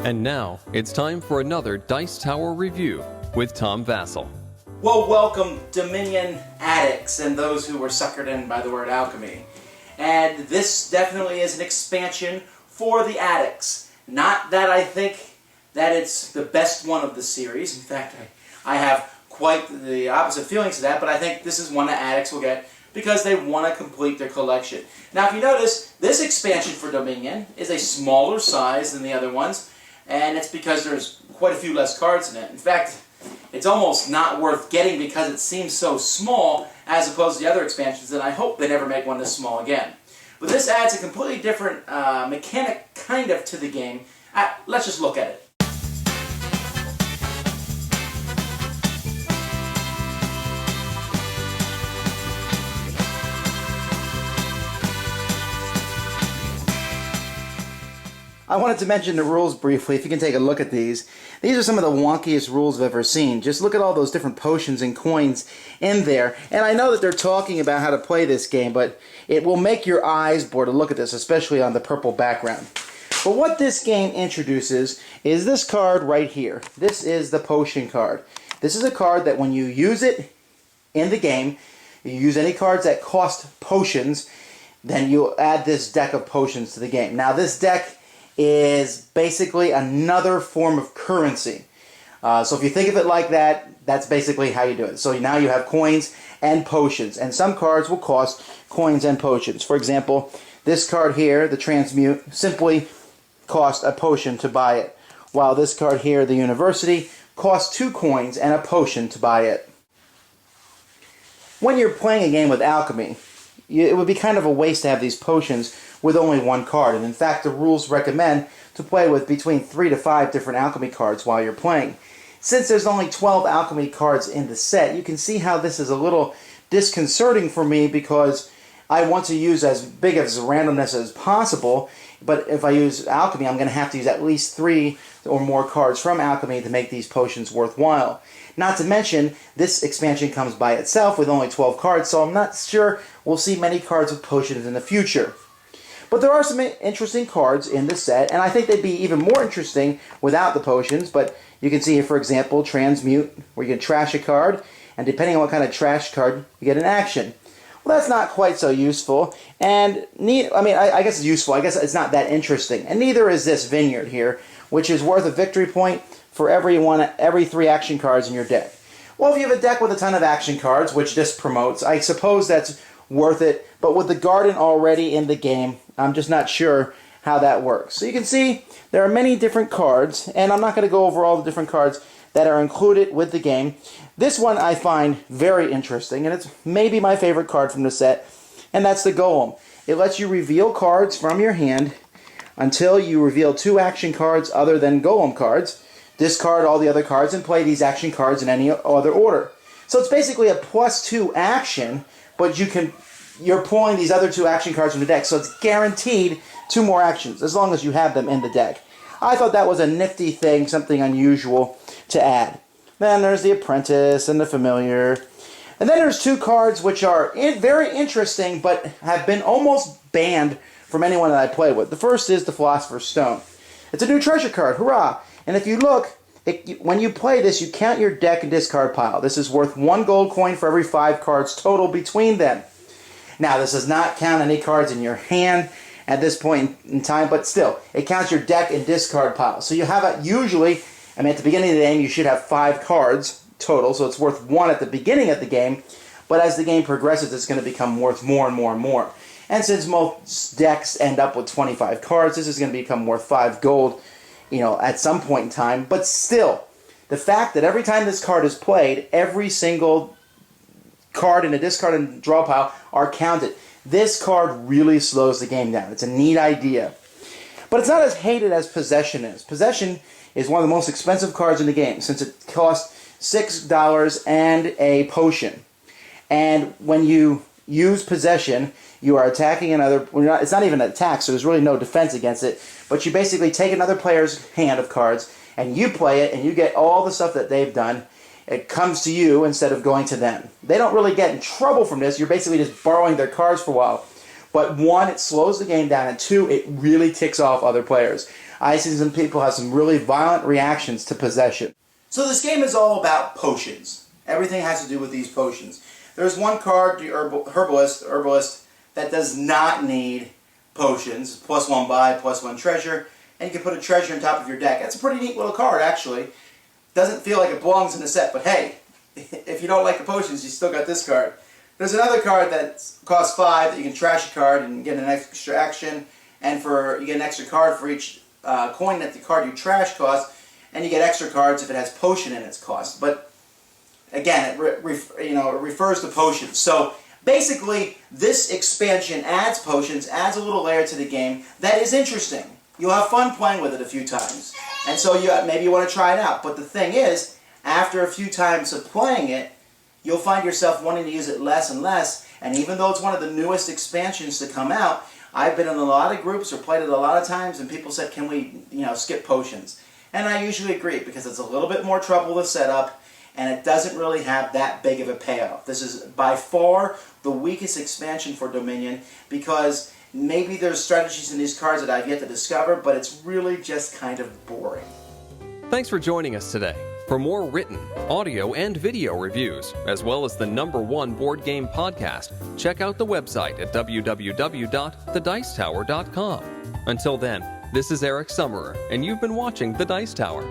And now, it's time for another Dice Tower review with Tom Vasel. Well, welcome, Dominion addicts and those who were suckered in by the word alchemy. And this definitely is an expansion for the addicts. Not that I think that it's the best one of the series. In fact, I have quite the opposite feelings to that, but I think this is one that addicts will get because they want to complete their collection. Now, if you notice, this expansion for Dominion is a smaller size than the other ones, and it's because there's quite a few less cards in it. In fact, it's almost not worth getting because it seems so small as opposed to the other expansions, and I hope they never make one this small again. But this adds a completely different mechanic kind of to the game. Let's just look at it. I wanted to mention the rules briefly, if you can take a look at these. These are some of the wonkiest rules I've ever seen. Just look at all those different potions and coins in there. And I know that they're talking about how to play this game, but it will make your eyes bored to look at this, especially on the purple background. But what this game introduces is this card right here. This is the potion card. This is a card that when you use it in the game, you use any cards that cost potions, then you add this deck of potions to the game. Now this deck is basically another form of currency. So if you think of it like that, that's basically how you do it. So now you have coins and potions, and some cards will cost coins and potions. For example, this card here, the Transmute, simply cost a potion to buy it, while this card here, the University, costs 2 coins and a potion to buy it. When you're playing a game with Alchemy, it would be kind of a waste to have these potions with only one card, and in fact the rules recommend to play with between 3 to 5 different alchemy cards while you're playing. Since there's only 12 alchemy cards in the set, you can see how this is a little disconcerting for me because I want to use as big of a randomness as possible, but if I use alchemy I'm going to have to use at least 3 or more cards from alchemy to make these potions worthwhile. Not to mention, this expansion comes by itself with only 12 cards, so I'm not sure we'll see many cards with potions in the future. But there are some interesting cards in this set, and I think they'd be even more interesting without the potions. But you can see here, for example, Transmute, where you can trash a card, and depending on what kind of trash card, you get an action. Well, that's not quite so useful, and I guess it's useful. I guess it's not that interesting. And neither is this Vineyard here, which is worth a victory point for every 3 action cards in your deck. Well, if you have a deck with a ton of action cards, which this promotes, I suppose that's worth it, but with the garden already in the game, I'm just not sure how that works. So you can see there are many different cards, and I'm not going to go over all the different cards that are included with the game. This one I find very interesting, and it's maybe my favorite card from the set, and that's the Golem. It lets you reveal cards from your hand until you reveal 2 action cards other than Golem cards, discard all the other cards, and play these action cards in any other order. So it's basically a +2 action, but you're pulling these other 2 action cards from the deck, so it's guaranteed 2 more actions, as long as you have them in the deck. I thought that was a nifty thing, something unusual to add. Then there's the Apprentice and the Familiar. And then there's 2 cards which are very interesting, but have been almost banned from anyone that I played with. The first is the Philosopher's Stone. It's a new treasure card, hurrah! And if you look, when you play this, you count your deck and discard pile. This is worth 1 gold coin for every 5 cards total between them. Now, this does not count any cards in your hand at this point in time, but still, it counts your deck and discard pile. So you have at the beginning of the game, you should have 5 cards total, so it's worth 1 at the beginning of the game, but as the game progresses, it's going to become worth more and more and more. And since most decks end up with 25 cards, this is going to become worth 5 gold, at some point in time. But still, the fact that every time this card is played, every single card in the discard and draw pile are counted. This card really slows the game down. It's a neat idea. But it's not as hated as Possession is. Possession is one of the most expensive cards in the game, since it costs $6 and a potion. And when you use Possession, you are attacking another... it's not even an attack, so there's really no defense against it. But you basically take another player's hand of cards, and you play it, and you get all the stuff that they've done. It comes to you instead of going to them. They don't really get in trouble from this. You're basically just borrowing their cards for a while. But 1, it slows the game down, and 2, it really ticks off other players. I've seen some people have some really violent reactions to possession. So this game is all about potions. Everything has to do with these potions. There's one card, the Herbalist, that does not need potions. +1 buy, +1 treasure, and you can put a treasure on top of your deck. That's a pretty neat little card, actually. Doesn't feel like it belongs in the set, but hey, if you don't like the potions, you still got this card. There's another card that costs 5 that you can trash a card and get an extra action, and you get an extra card for each coin that the card you trash costs, and you get extra cards if it has potion in its cost. But again, it refers to potions. So basically, this expansion adds potions, adds a little layer to the game that is interesting. You'll have fun playing with it a few times, and so maybe you want to try it out. But the thing is, after a few times of playing it, you'll find yourself wanting to use it less and less. And even though it's one of the newest expansions to come out, I've been in a lot of groups or played it a lot of times, and people said, "Can we, skip potions?" And I usually agree, because it's a little bit more trouble to set up, and it doesn't really have that big of a payoff. This is by far the weakest expansion for Dominion, because maybe there's strategies in these cards that I've yet to discover, but it's really just kind of boring. Thanks for joining us today. For more written, audio, and video reviews, as well as the #1 board game podcast, check out the website at www.thedicetower.com. Until then, this is Eric Summerer, and you've been watching The Dice Tower.